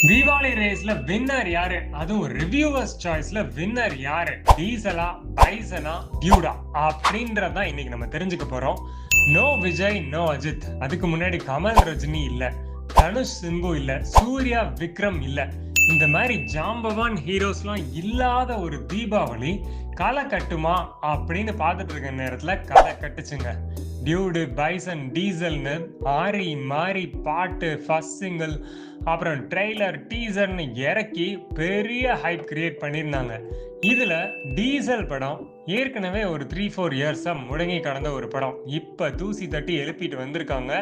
தீபாவளி ரேஸ்ல வின்னர் யாரு? அதுவும் ரிவ்யூவர்ஸ் சாய்ஸ்ல வின்னர் யாரு? டீசலா, பைசனா, டியூடா அப்படின்றதான் இன்னைக்கு நம்ம தெரிஞ்சுக்க போறோம். No Vijay, no Ajith. அதுக்கு முன்னாடி கமல், ரஜினி இல்ல, தனுஷ், சிம்பு இல்ல, சூர்யா, விக்ரம் இல்ல. இந்த மாதிரி ஜாம்பவான் ஹீரோஸ்லாம் இல்லாத ஒரு தீபாவளி களை கட்டுமா அப்படின்னு பார்த்துட்டு இருக்க நேரத்துல களை கட்டுச்சுங்க. டியூடு, பைசன், டீசல்னு மாறி மாறி பாட்டு, ஃபர்ஸ்ட் சிங்கிள், அப்புறம் ட்ரெய்லர், டீசர்னு இறக்கி பெரிய ஹைப் கிரியேட் பண்ணியிருந்தாங்க. இதுல டீசல் படம் ஏற்கனவே ஒரு 3-4 இயர்ஸா முடங்கி கடந்த ஒரு படம் இப்ப தூசி தட்டி எழுப்பிட்டு வந்திருக்காங்க.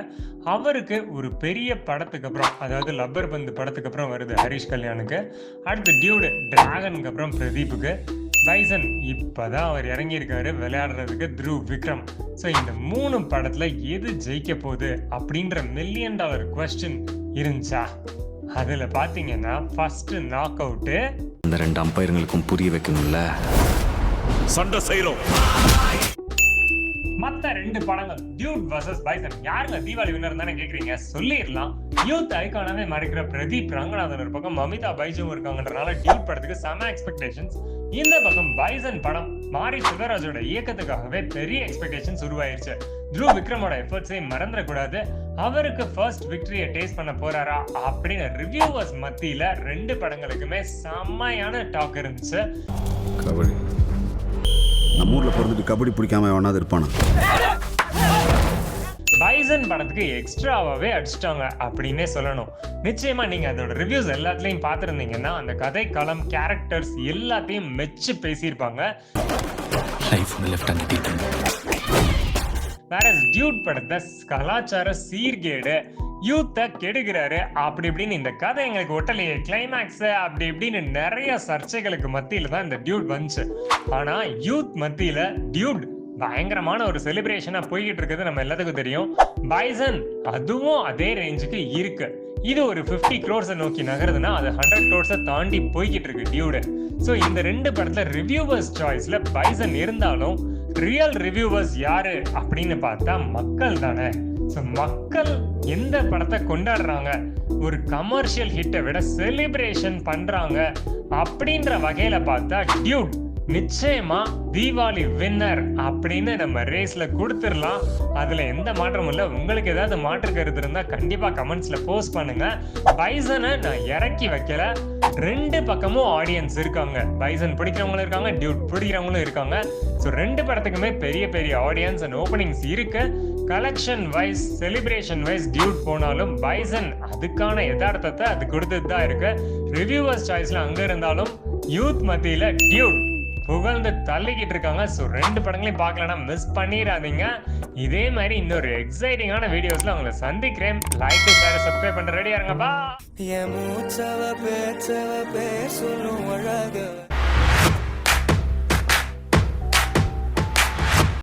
அவருக்கு ஒரு பெரிய படத்துக்கு அப்புறம், அதாவது லப்பர் பந்து படத்துக்கு அப்புறம் வருது ஹரிஷ் கல்யாணுக்கு. அடுத்து டியூடு, டிராகனுக்கு அப்புறம் பிரதீப்புக்கு. பைசன் இப்பதான் அவர் இறங்கியிருக்காரு விளையாடுறதுக்கு, த்ருவ் விக்ரம். ஸோ இந்த 3 படத்துல எது ஜெயிக்க போகுது அப்படின்ற $1,000,000 கொஸ்டின் இருந்துச்சா? அதுல பாத்தீங்கன்னா ஃபர்ஸ்ட் நாக் அவுட்டு அந்த 2 அம்பையர்களுக்கும் புரிய வைக்கணும்ல, சண்டை செய்றோம். மத்த 2 படங்கள் டியூட் vs பைசன். யாருங்க தீபாவளி வின்னர் தானே கேக்குறீங்க? சொல்லிடலாம். யூத் ஐகானாவே மறைக்கிற பிரதீப் ரங்கநாதன் ஒரு பக்கம், மமிதா பைஜுவும் இருக்காங்கன்றனால டியூட் படத்துக்கு செம எக்ஸ்பெக்டேஷன்ஸ். இந்த பக்கம் பைசன் படம் மாரி சிவராஜோட இயக்கத்துக்காகவே பெரிய எக்ஸ்பெக்டேஷன்ஸ் உருவாயிருச்சு. த்ருவ் விக்ரமோட எஃபர்ட்ஸை மறந்துடக்கூடாது. அவருக்கு ஃபர்ஸ்ட் விக்டரியை டேஸ்ட் பண்ண போறாரா அப்படின்னு ரிவ்யூவர்ஸ் மத்தியில 2 படங்களுக்குமே செம்மையான டாக் இருந்துச்சு. கபடி நம்ம ஊர்ல பிறந்துட்டு கபடி பிடிக்காம எவனாவது இருப்பானா? பைசன் படத்துக்கு எக்ஸ்ட்ராவாவே அடிச்சிட்டாங்க அப்படின்னே சொல்லணும். நிச்சயமா நீங்க அதோட ரிவ்யூஸ் எல்லாத்துலயும் பார்த்திருந்தீங்கன்னா அந்த கதை களம், கேரக்டர்ஸ் எல்லாத்தையும் மெச்சு பேசியிருப்பாங்க. வேற டியூட் படத்தை கலாச்சார சீர்கேடு, யூத்தை கெடுக்கிறாரு அப்படி இப்படின்னு இந்த கதை எங்களுக்கு ஒட்டலையே, கிளைமேக்ஸ் அப்படி இப்படின்னு நிறைய சர்ச்சைகளுக்கு மத்தியில தான் இந்த டியூட் வந்துச்சு. ஆனா யூத் மத்தியில டியூட் பயங்கரமான ஒரு செலிப்ரேஷனா போய்கிட்டு இருக்கிறது நம்ம எல்லாத்துக்கும் தெரியும். பைசன் அதுவும் அதே ரேஞ்சுக்கு இருக்கு. இது ஒரு 50 crores நோக்கி நகருதுன்னா அது 100 crores தாண்டி போய்கிட்டு இருக்கு டியூடு. ஸோ இந்த 2 படத்துல ரிவ்யூவர்ஸ் சாய்ஸ்ல பைசன் இருந்தாலும் ரியல் ரிவ்யூவர்ஸ் யாரு அப்படின்னு பார்த்தா மக்கள் தானே. ஸோ மக்கள் எந்த படத்தை கொண்டாடுறாங்க, ஒரு கமர்ஷியல் ஹிட்டை விட செலிப்ரேஷன் பண்றாங்க அப்படின்ற வகையில பார்த்தா டியூட் நிச்சயமா தீபாவளி வின்னர் அப்படின்னு நம்ம ரேஸ்ல கொடுத்துடலாம். அதுல எந்த மாற்றமும் இல்லை. உங்களுக்கு ஏதாவது மாற்று கருத்து இருந்தா கண்டிப்பா கமெண்ட்ஸ்ல போஸ்ட் பண்ணுங்க. பைசனை நான் இறக்கி வைக்கல, 2 பக்கமும் ஆடியன்ஸ் இருக்காங்க. பைசன் பிடிக்கிறவங்களும் இருக்காங்க, டியூட் பிடிக்கிறவங்களும் இருக்காங்க. ஸோ 2 படத்துக்குமே பெரிய பெரிய ஆடியன்ஸ் அண்ட் ஓப்பனிங்ஸ் இருக்கு. Collection wise, celebration wise Dude போனாலும் பைசன் அதுக்கான யதார்த்தத்தை அது கொடுத்துட்டு தான் இருக்கு. ரிவ்யூவர்ஸ் சாய்ஸ்ல அங்க இருந்தாலும் யூத் மத்தியில டியூட் புகழ்ந்து தள்ளிக்கிட்டு இருக்காங்க. ஸோ 2 படங்களையும் பார்க்கலன்னா மிஸ் பண்ணிடாதீங்க. இதே மாதிரி இன்னொரு எக்ஸைட்டிங்கான வீடியோஸ்ல உங்களை சந்திக்கிறேன். லைக், ஷேர், சப்ஸ்கிரைப் பண்ற ரெடியா இருங்கப்பா.